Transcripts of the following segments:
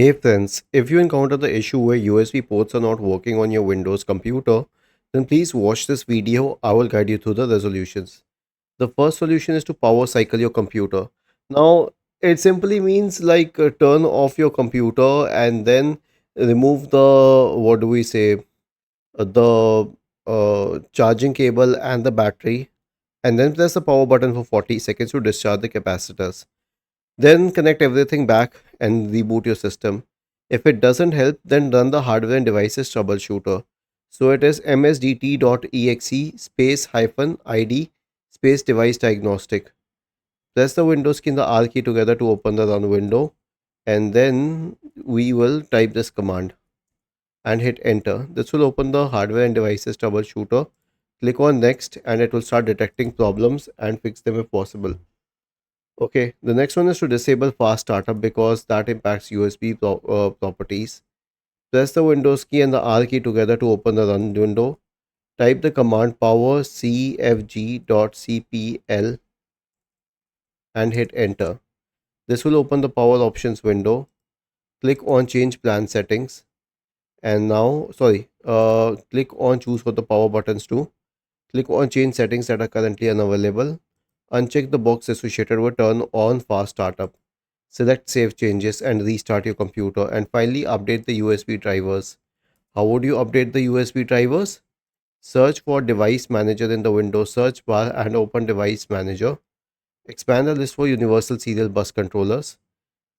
Hey friends, if you encounter the issue where USB ports are not working on your Windows computer, then please watch this video. I will guide you through the resolutions. The first solution is to power cycle your computer. Now, it simply means like turn off your computer and then remove the what do we say the charging cable and the battery, and then press the power button for 40 seconds to discharge the capacitors. Then connect everything back and reboot your system. If it doesn't help, then run the hardware and devices troubleshooter. So it is msdt.exe space hyphen id space device diagnostic. Press the Windows key and the R key together to open the run window, and then we will type this command and hit enter. This will open the hardware and devices troubleshooter. Click on next and it will start detecting problems and fix them if possible. Okay, the next one is to disable fast startup because that impacts USB properties. Press the Windows key and the R key together to open the run window. Type the command power cfg.cpl and hit enter. This will open the power options window. Click on change plan settings and now, click on choose for the power buttons too. Click on change settings that are currently unavailable. Uncheck the box associated with turn on fast startup. Select save changes and restart your computer, and finally update the USB drivers. How would you update the USB drivers? Search for device manager in the Windows search bar and open device manager. Expand the list for universal serial bus controllers.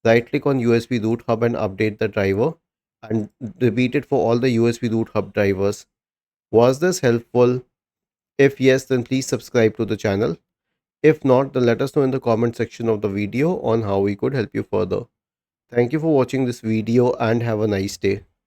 Right click on USB root hub and update the driver, and repeat it for all the USB root hub drivers. Was this helpful? If yes, then please subscribe to the channel. If not, then let us know in the comment section of the video on how we could help you further. Thank you for watching this video and have a nice day.